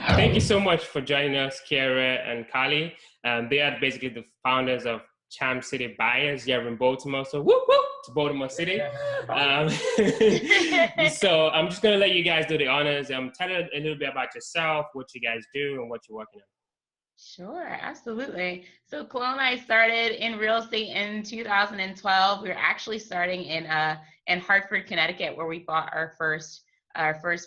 Thank you so much for joining us, Kyara and Khalil. They are basically the founders of Charm City Buyers here in Baltimore. So whoop, whoop, to Baltimore City. So I'm just going to let you guys do the honors. Tell us a little bit about yourself, what you guys do, and what you're working on. Sure, absolutely. So Khalil and I started in real estate in 2012. We were actually starting in Hartford, Connecticut, where we bought our first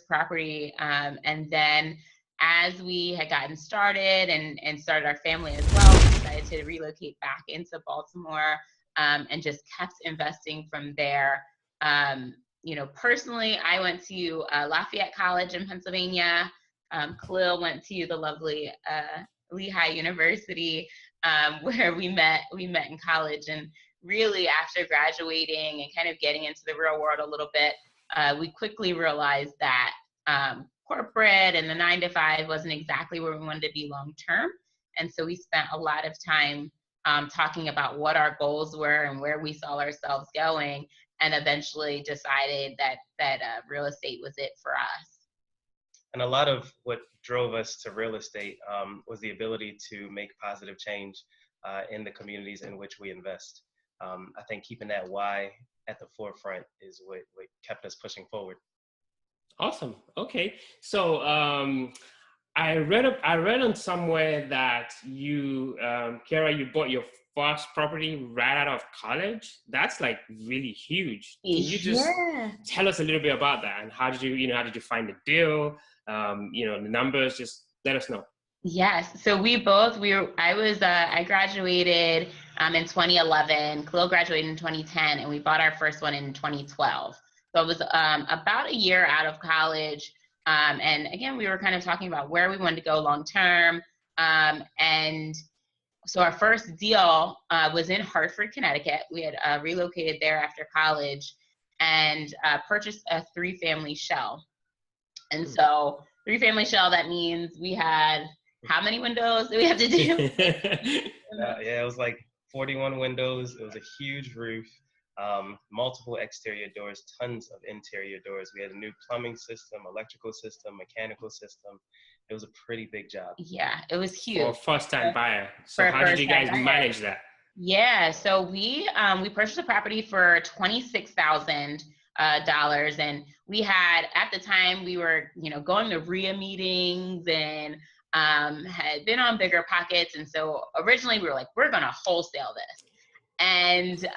property. And then as we had gotten started and started our family as well, we decided to relocate back into Baltimore and just kept investing from there. Personally, I went to Lafayette College in Pennsylvania. Khalil went to the lovely Lehigh University, where we met in college. And really, after graduating and kind of getting into the real world a little bit, we quickly realized that corporate and the 9-to-5 wasn't exactly where we wanted to be long term. And so we spent a lot of time talking about what our goals were and where we saw ourselves going, and eventually decided that real estate was it for us. And a lot of what drove us to real estate was the ability to make positive change in the communities in which we invest. I think keeping that why at the forefront is what kept us pushing forward. Awesome. Okay. So I read on somewhere that you, Kyara, you bought your first property right out of college. That's like really huge. Can you just tell us a little bit about that, and how did you find the deal? The numbers, just let us know. Yes. So I graduated in 2011. Khalil graduated in 2010, and we bought our first one in 2012. So it was about a year out of college. And again, we were kind of talking about where we wanted to go long term. And so our first deal was in Hartford, Connecticut. We had relocated there after college and purchased a 3-family shell. And so 3-family shell, that means we had, how many windows did we have to do? It was like 41 windows. It was a huge roof, multiple exterior doors, tons of interior doors. We had a new plumbing system, electrical system, mechanical system. It was a pretty big job. Yeah, it was huge. For a first-time buyer. So how did you guys manage that? Yeah, so we purchased a property for $26,000. And we had, at the time, we were, going to RIA meetings and had been on Bigger Pockets. And so originally we were like, we're going to wholesale this. And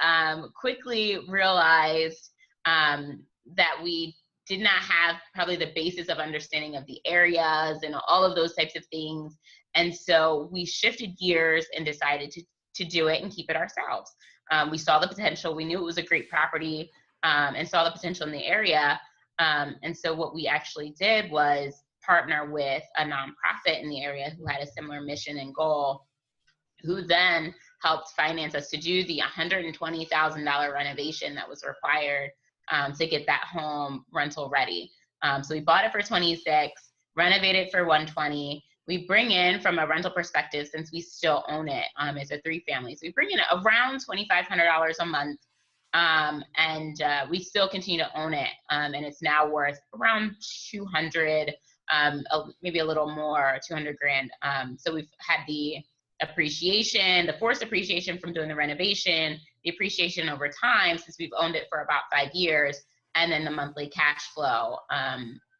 quickly realized that we did not have probably the basis of understanding of the areas and all of those types of things. And so we shifted gears and decided to do it and keep it ourselves. We saw the potential. We knew it was a great property. And saw the potential in the area. And so what we actually did was partner with a nonprofit in the area who had a similar mission and goal, who then helped finance us to do the $120,000 renovation that was required to get that home rental ready. So we bought it for $26,000, renovated for $120,000. We bring in, from a rental perspective, since we still own it, it's a 3-family, so we bring in around $2,500 a month. And we still continue to own it, and it's now worth around 200, maybe a little more, 200 grand. So we've had the appreciation, the forced appreciation from doing the renovation, the appreciation over time since we've owned it for about 5 years, and then the monthly cash flow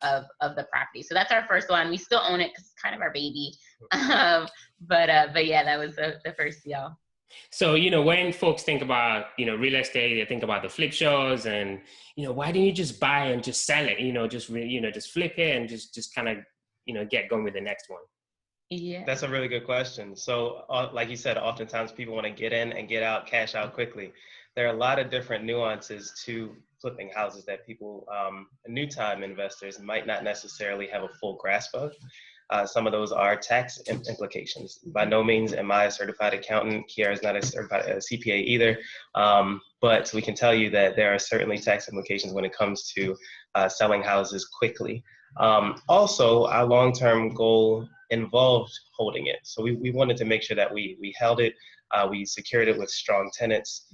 of the property. So that's our first one. We still own it because it's kind of our baby. But yeah, that was the first deal. So, when folks think about, real estate, they think about the flip shows and, why didn't you just buy and just sell it, just flip it and just kind of, get going with the next one? Yeah. That's a really good question. So like you said, oftentimes people want to get in and get out, cash out quickly. There are a lot of different nuances to flipping houses that people, new time investors, might not necessarily have a full grasp of. Some of those are tax implications. By no means am I a certified accountant. Kyara is not a certified CPA either. But we can tell you that there are certainly tax implications when it comes to selling houses quickly. Also, our long-term goal involved holding it. So we wanted to make sure that we held it, we secured it with strong tenants,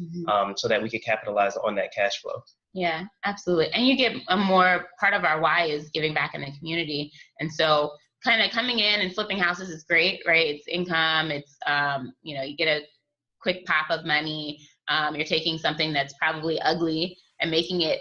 so that we could capitalize on that cash flow. Yeah, absolutely. And you get a more, part of our why is giving back in the community. And so kind of coming in and flipping houses is great, right? It's income. It's, you get a quick pop of money. You're taking something that's probably ugly and making it,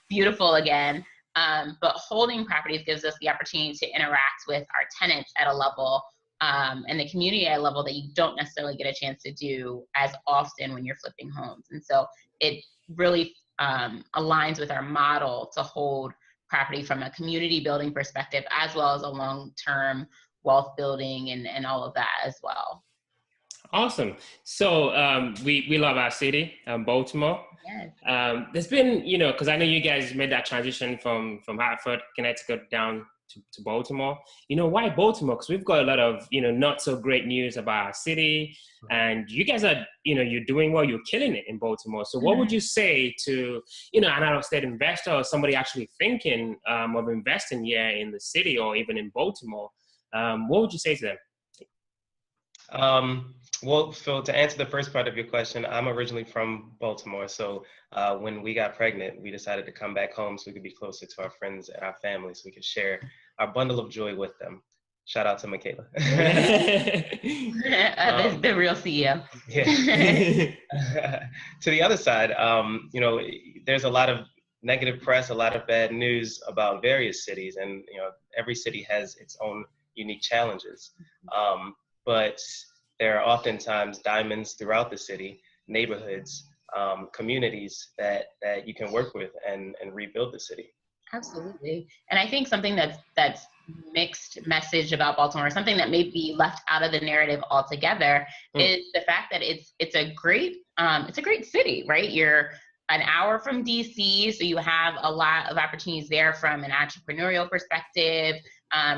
beautiful again. But holding properties gives us the opportunity to interact with our tenants at a level and the community at a level that you don't necessarily get a chance to do as often when you're flipping homes. And so it really aligns with our model to hold property from a community building perspective, as well as a long-term wealth building and all of that as well. Awesome. So we love our city, Baltimore. Yes. There's been, because I know you guys made that transition from Hartford, Connecticut down to Baltimore. Why Baltimore? Because we've got a lot of, not so great news about our city, and you guys are, you're doing well, you're killing it in Baltimore. So what would you say to, an out-of-state investor or somebody actually thinking of investing here in the city or even in Baltimore? What would you say to them? Well, Phil, to answer the first part of your question, I'm originally from Baltimore. So when we got pregnant, we decided to come back home so we could be closer to our friends and our family, so we could share our bundle of joy with them. Shout out to Michaela. The real CEO. Yeah. To the other side, there's a lot of negative press, a lot of bad news about various cities, and every city has its own unique challenges. But there are oftentimes diamonds throughout the city, neighborhoods, communities that you can work with and rebuild the city. Absolutely. And I think something that's mixed message about Baltimore, something that may be left out of the narrative altogether, is the fact that it's a great city, right? You're an hour from DC, so you have a lot of opportunities there from an entrepreneurial perspective,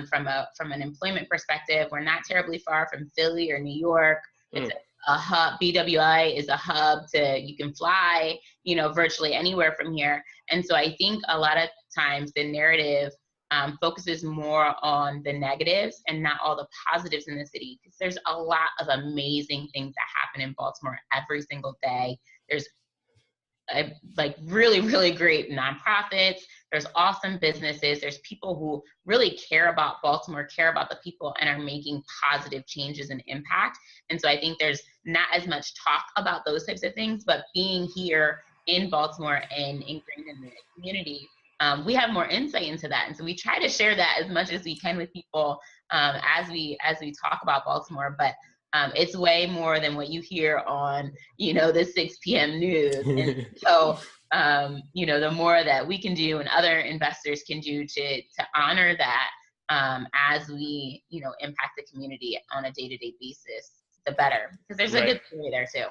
from an employment perspective. We're not terribly far from Philly or New York. It's a hub. BWI is a hub you can fly, virtually anywhere from here. And so I think a lot of times the narrative focuses more on the negatives and not all the positives in the city, because there's a lot of amazing things that happen in Baltimore every single day. There's really, really great nonprofits. There's awesome businesses. There's people who really care about Baltimore, care about the people, and are making positive changes and impact. And so I think there's not as much talk about those types of things, but being here in Baltimore and ingrained in the community, we have more insight into that. And so we try to share that as much as we can with people as we talk about Baltimore. But it's way more than what you hear on, the 6 p.m. news. And so, the more that we can do and other investors can do to honor that as we, impact the community on a day-to-day basis, the better. Because there's a good story there too.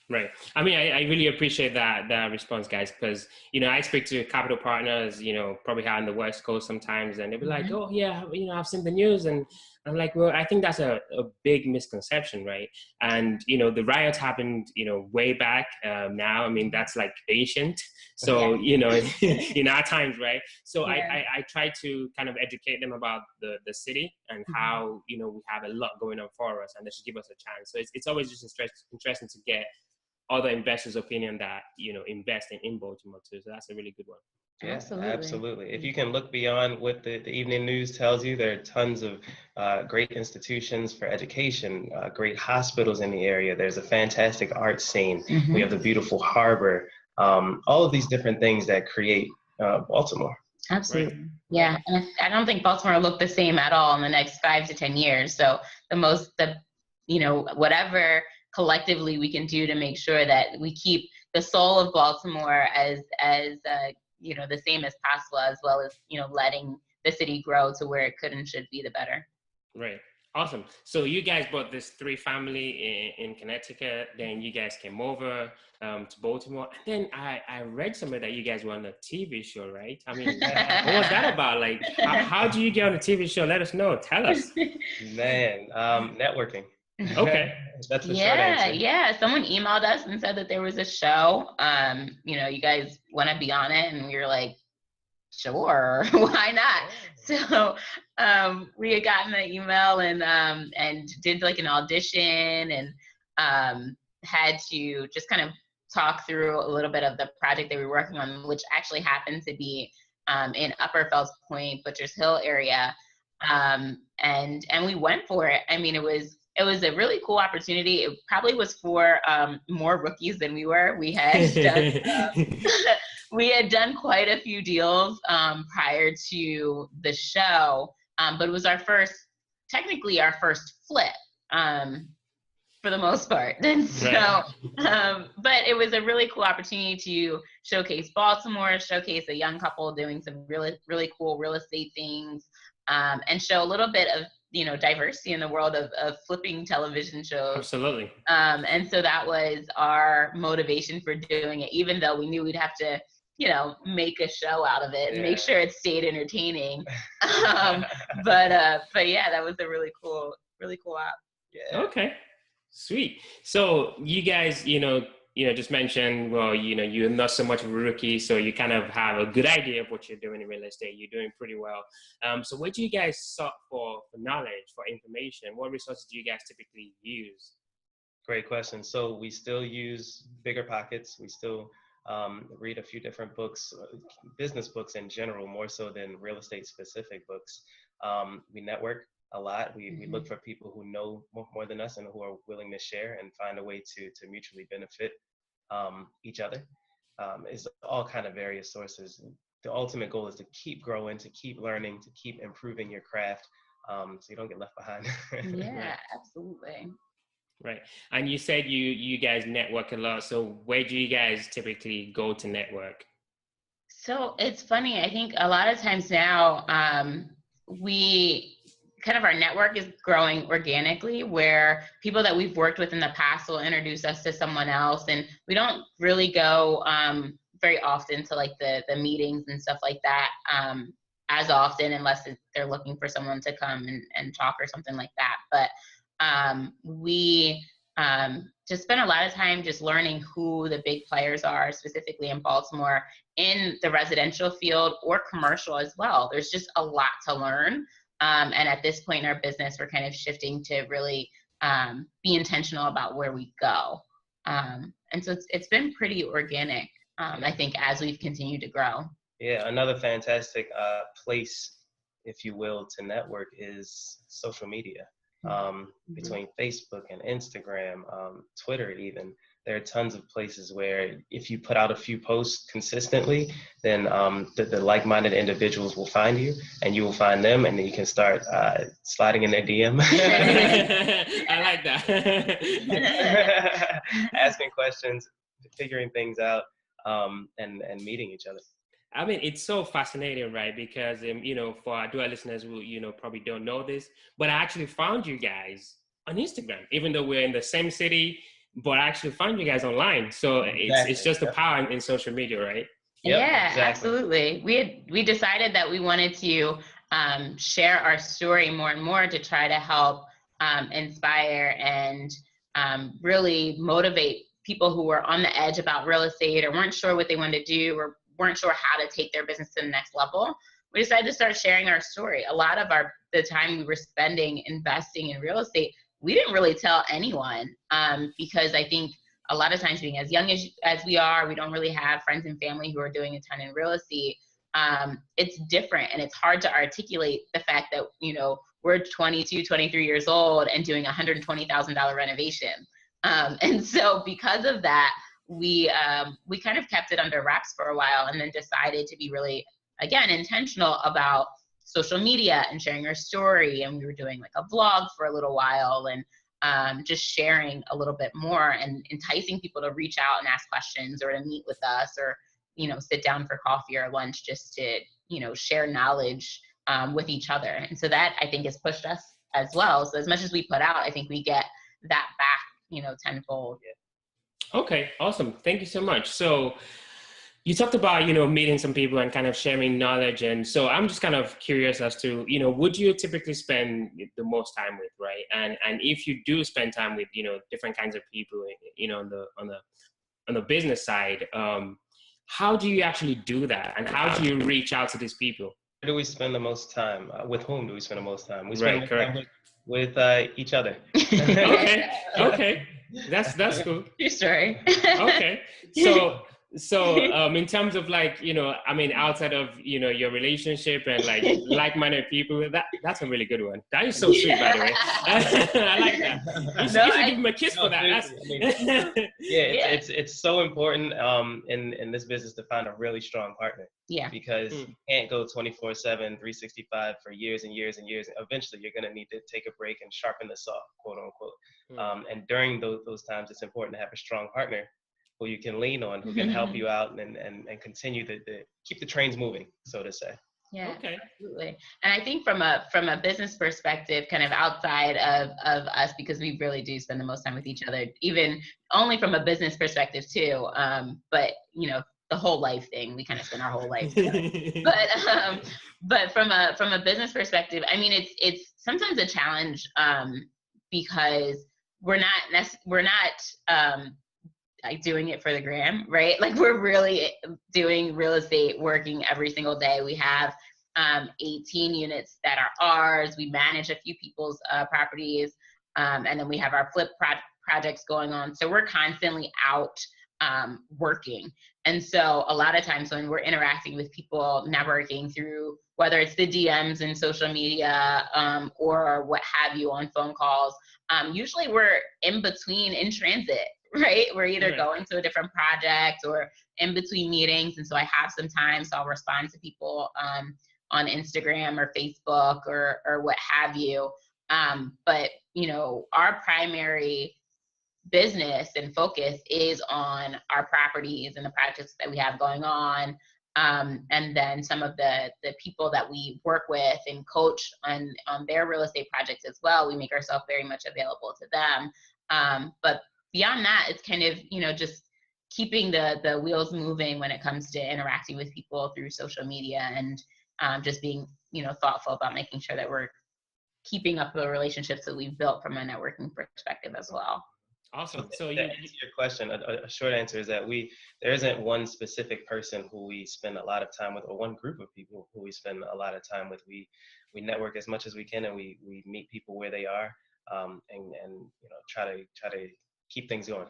Right. I mean, I really appreciate that response, guys, because, I speak to capital partners, probably out on the West Coast sometimes, and they'll be like, oh, yeah, I've seen the news. And I'm like, well, I think that's a big misconception, right? And, the riots happened, way back now. I mean, that's like ancient. So, in our times, right? So I try to kind of educate them about the city and how, we have a lot going on for us, and they should give us a chance. So it's always just interesting to get other investors' opinion that, invest in Baltimore too. So that's a really good one. Yeah, absolutely. If you can look beyond what the evening news tells you, there are tons of great institutions for education, great hospitals in the area. There's a fantastic art scene. We have the beautiful harbor, all of these different things that create Baltimore. Absolutely. Right. Yeah. And I don't think Baltimore will look the same at all in the next 5 to 10 years. So whatever collectively we can do to make sure that we keep the soul of Baltimore as the same as possible, as well as, letting the city grow to where it could and should be, the better. Right. Awesome. So you guys bought this 3-family in Connecticut, then you guys came over to Baltimore, and then I read somewhere that you guys were on a TV show, right? I mean, what was that about? Like, how do you get on a TV show? Let us know. Tell us. Man, networking. Okay. That's the short answer. Yeah. Someone emailed us and said that there was a show. You guys want to be on it? And we were like, sure, why not? So we had gotten the email and did like an audition and had to just kind of talk through a little bit of the project that we were working on, which actually happened to be in Upper Fells Point, Butchers Hill area. And we went for it. I mean, it was a really cool opportunity. It probably was for more rookies than we were. We had done, we had done quite a few deals prior to the show, but it was technically our first flip for the most part. And so, but it was a really cool opportunity to showcase Baltimore, showcase a young couple doing some really, really cool real estate things, and show a little bit of, diversity in the world of flipping television shows. Absolutely. And so that was our motivation for doing it, even though we knew we'd have to, make a show out of it and make sure it stayed entertaining. But yeah, that was a really cool app. Yeah. Okay. Sweet. So you guys, just mentioned, well, you're not so much of a rookie, so you kind of have a good idea of what you're doing in real estate. You're doing pretty well. So what do you guys sought for knowledge, for information? What resources do you guys typically use? Great question. So we still use bigger pockets. We still read a few different books, business books in general, more so than real estate specific books. We network a lot. We look for people who know more than us and who are willing to share and find a way to mutually benefit each other. Is all kind of various sources. The ultimate goal is to keep growing, to keep learning, to keep improving your craft, so you don't get left behind. Yeah, absolutely. Right. And you said you guys network a lot. So where do you guys typically go to network? So it's funny. I think a lot of times now, our network is growing organically, where people that we've worked with in the past will introduce us to someone else. And we don't really go very often to like the meetings and stuff like that as often, unless they're looking for someone to come and talk or something like that. But we just spend a lot of time just learning who the big players are, specifically in Baltimore, in the residential field or commercial as well. There's just a lot to learn. And at this point in our business, we're kind of shifting to really be intentional about where we go. And so it's been pretty organic, I think, as we've continued to grow. Yeah, another fantastic place, if you will, to network is social media. Between Facebook and Instagram, Twitter even, there are tons of places where if you put out a few posts consistently, then the like-minded individuals will find you and you will find them, and then you can start sliding in their DM. I like that. Asking questions, figuring things out, and meeting each other. I mean, it's so fascinating, right? Because, for our dual listeners who, probably don't know this, but I actually found you guys on Instagram, even though we're in the same city, but I actually found you guys online. So it's just the power in social media, right? Yep, yeah, exactly. Absolutely. We decided that we wanted to share our story more and more to try to help inspire and really motivate people who were on the edge about real estate or weren't sure what they wanted to do or weren't sure how to take their business to the next level. We decided to start sharing our story. A lot of the time we were spending investing in real estate, we didn't really tell anyone because I think a lot of times, being as young as we are, we don't really have friends and family who are doing a ton in real estate. It's different, and it's hard to articulate the fact that we're 22, 23 years old and doing $120,000 renovation. And so because of that, we kind of kept it under wraps for a while, and then decided to be really, again, intentional about social media and sharing our story. And we were doing like a vlog for a little while, and just sharing a little bit more and enticing people to reach out and ask questions or to meet with us or, sit down for coffee or lunch just to, share knowledge with each other. And so that, I think, has pushed us as well. So as much as we put out, I think we get that back, tenfold. Okay, awesome. Thank you so much. So you talked about, meeting some people and kind of sharing knowledge. And so I'm just kind of curious as to, would you typically spend the most time with, right? And if you do spend time with, different kinds of people, on the business side, how do you actually do that? And how do you reach out to these people? Where do we spend the most time? With whom do we spend the most time? We spend time with each other. Okay. That's cool. True story. Okay. So in terms of like, I mean, outside of, your relationship and like like-minded people, that's a really good one. That is so sweet, by the way. I like that. You should give him a kiss for that. It's so important in this business to find a really strong partner. Yeah. Because you can't go 24/7, 365 for years and years and years. Eventually, you're going to need to take a break and sharpen the saw, quote unquote. And during those times, it's important to have a strong partner who you can lean on, who can help you out and continue to keep the trains moving, so to say. Yeah, okay, absolutely. And I think from a business perspective, kind of outside of us, because we really do spend the most time with each other, even only from a business perspective too. But the whole life thing, we kind of spend our whole life together. But from a business perspective, I mean, it's sometimes a challenge because we're not like doing it for the gram, right? Like we're really doing real estate, working every single day. We have 18 units that are ours. We manage a few people's properties, and then we have our flip projects going on. So we're constantly out working. And so a lot of times when we're interacting with people, networking through whether it's the DMs and social media or what have you on phone calls, usually we're in transit. Right? We're either going to a different project or in between meetings. And so I have some time, so I'll respond to people on Instagram or Facebook or what have you. But, our primary business and focus is on our properties and the projects that we have going on. And then some of the people that we work with and coach on their real estate projects as well, we make ourselves very much available to them. But beyond that, it's kind of, just keeping the wheels moving when it comes to interacting with people through social media and just being, thoughtful about making sure that we're keeping up the relationships that we've built from a networking perspective as well. Awesome. So to answer your question, a short answer is that there isn't one specific person who we spend a lot of time with, or one group of people who we spend a lot of time with. We network as much as we can, and we meet people where they are, and try to keep things going.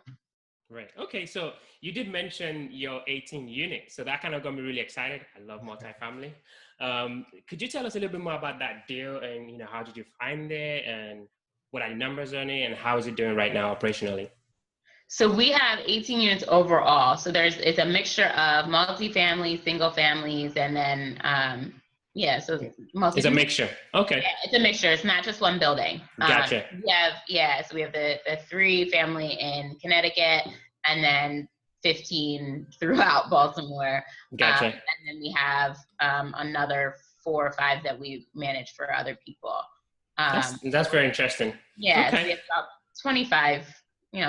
Right. Okay. So you did mention your 18 units. So that kind of got me really excited. I love multifamily. Could you tell us a little bit more about that deal and, how did you find it and what are the numbers on it and how is it doing right now operationally? So we have 18 units overall. So it's a mixture of multifamily, single families, and then, so it's a mixture. Okay. Yeah, it's a mixture. It's not just one building. Gotcha. So we have the 3 family in Connecticut and then 15 throughout Baltimore. Gotcha. And then we have another 4 or 5 that we manage for other people. That's very interesting. Yeah, okay. So we have about 25,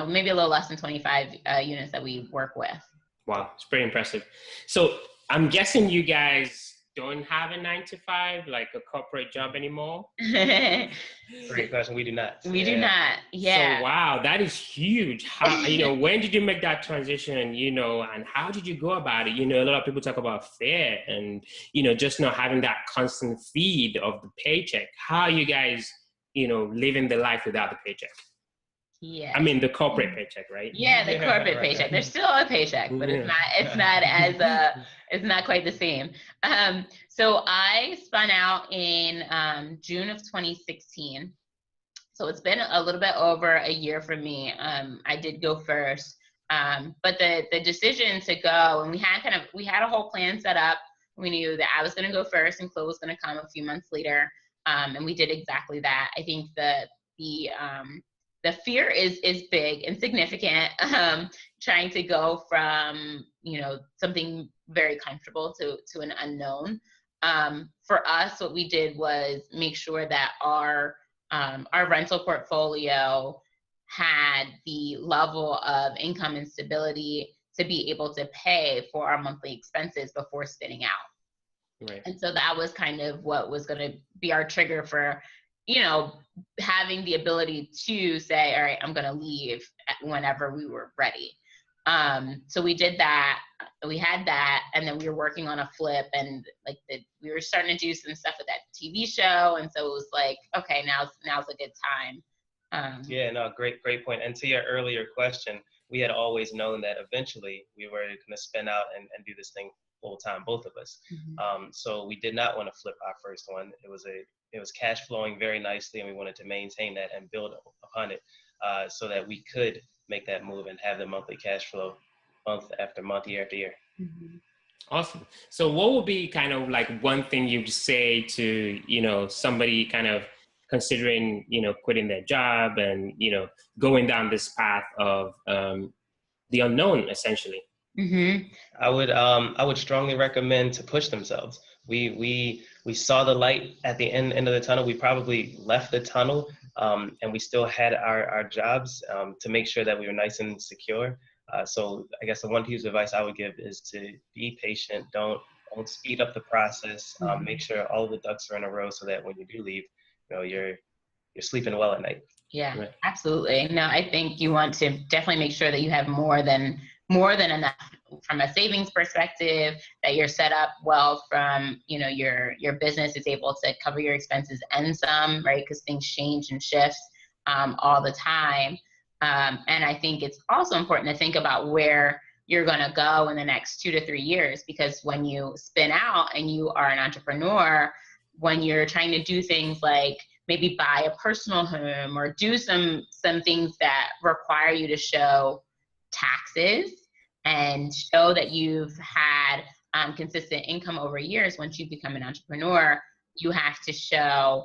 maybe a little less than 25 units that we work with. Wow, it's pretty impressive. So I'm guessing you guys don't have a 9-to-5, like a corporate job anymore? Great question. We do not. We do not. Yeah. So wow, that is huge. How, when did you make that transition? And how did you go about it? A lot of people talk about fear and, just not having that constant feed of the paycheck. How are you guys, living the life without the paycheck? Yeah. I mean the corporate paycheck, right? Yeah, the corporate paycheck. There's still a paycheck, but it's not quite the same. So I spun out in June of 2016. So it's been a little bit over a year for me. I did go first. But the decision to go, and we had a whole plan set up. We knew that I was going to go first and Chloe was going to come a few months later. And we did exactly that. I think the fear is big and significant, trying to go from, something very comfortable to an unknown. For us, what we did was make sure that our rental portfolio had the level of income and stability to be able to pay for our monthly expenses before spinning out. Right. And so that was kind of what was going to be our trigger for, having the ability to say, all right, I'm going to leave whenever we were ready. So we did that. We had that, and then we were working on a flip, and we were starting to do some stuff with that TV show, and so it was like, okay, now's a good time. Great point. And to your earlier question, we had always known that eventually we were going to spin out and do this thing full time, both of us. So we did not want to flip our first one. It was cash flowing very nicely, and we wanted to maintain that and build upon it so that we could make that move and have the monthly cash flow month after month, year after year. Awesome. So what would be kind of like one thing you'd say to, you know, somebody kind of considering, you know, quitting their job and, you know, going down this path of the unknown, essentially? I would strongly recommend to push themselves. We saw the light at the end of the tunnel. We probably left the tunnel and we still had our jobs to make sure that we were nice and secure. So I guess the one piece of advice I would give is to be patient. Don't speed up the process. Make sure all the ducks are in a row so that when you do leave, you know, you're sleeping well at night. Yeah, right. Absolutely. No, I think you want to definitely make sure that you have more than enough from a savings perspective, that you're set up well from, you know, your business is able to cover your expenses and some, right? Because things change and shift all the time. And I think it's also important to think about where you're going to go in the next 2 to 3 years, because when you spin out and you are an entrepreneur, when you're trying to do things like maybe buy a personal home or do some things that require you to show taxes and show that you've had consistent income over years, once you become an entrepreneur, you have to show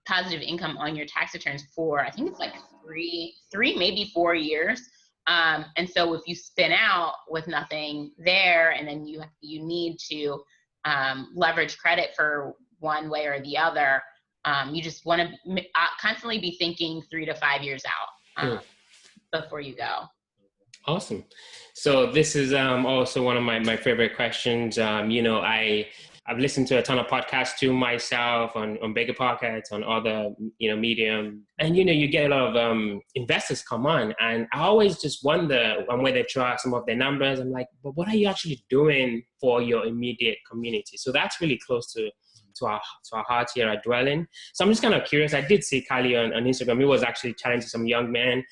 positive income on your tax returns for, I think it's like three, maybe 4 years. And so if you spin out with nothing there, and then you need to leverage credit for one way or the other, you just want to constantly be thinking 3 to 5 years out before you go. Awesome. So this is also one of my favorite questions. You know, I've listened to a ton of podcasts too myself on Bigger Pockets, on other, you know, Medium. And, you know, you get a lot of investors come on, and I always just wonder when they throw out some of their numbers, I'm like, but what are you actually doing for your immediate community? So that's really close to our heart here at Dwelling. So I'm just kind of curious. I did see Kylie on Instagram. He was actually chatting to some young men,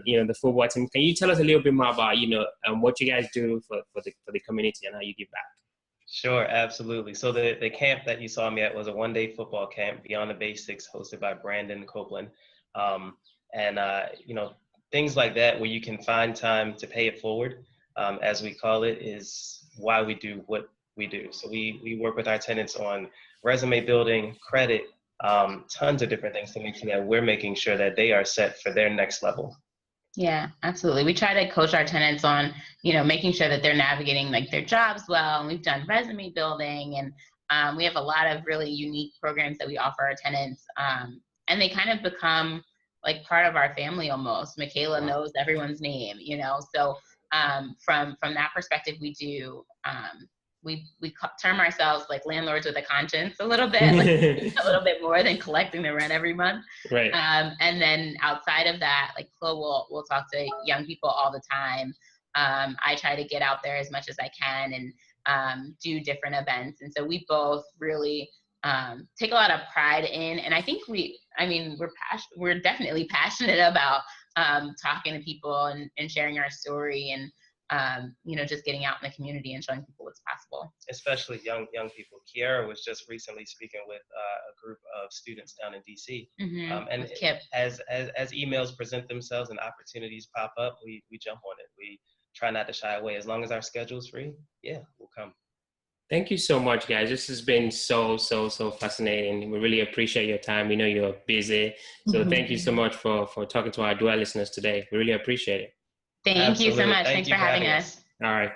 you know, the football team. Can you tell us a little bit more about, you know, what you guys do for the community and how you give back? Sure, absolutely. So the camp that you saw me at was a one-day football camp, Beyond the Basics, hosted by Brandon Copeland. You know, things like that where you can find time to pay it forward, as we call it, is why we do what we do. So we work with our tenants on resume building, credit, tons of different things to make sure that we're making sure that they are set for their next level. Yeah, absolutely. We try to coach our tenants on, you know, making sure that they're navigating like their jobs well. And we've done resume building, and we have a lot of really unique programs that we offer our tenants. And they kind of become like part of our family almost. Michaela knows everyone's name, you know. So from that perspective, we do. We term ourselves like landlords with a conscience a little bit, like a little bit more than collecting the rent every month. Right. And then outside of that, like Chloe will talk to young people all the time. I try to get out there as much as I can and do different events. And so we both really take a lot of pride in, and I think we're definitely passionate about talking to people and sharing our story and you know, just getting out in the community and showing people what's possible. Especially young people. Kyara was just recently speaking with a group of students down in DC. And as emails present themselves and opportunities pop up, we jump on it. We try not to shy away. As long as our schedule's free, yeah, we'll come. Thank you so much, guys. This has been so fascinating. We really appreciate your time. We know you're busy. So thank you so much for talking to our Dwell listeners today. We really appreciate it. Thank you so much. Thanks for having us. All right.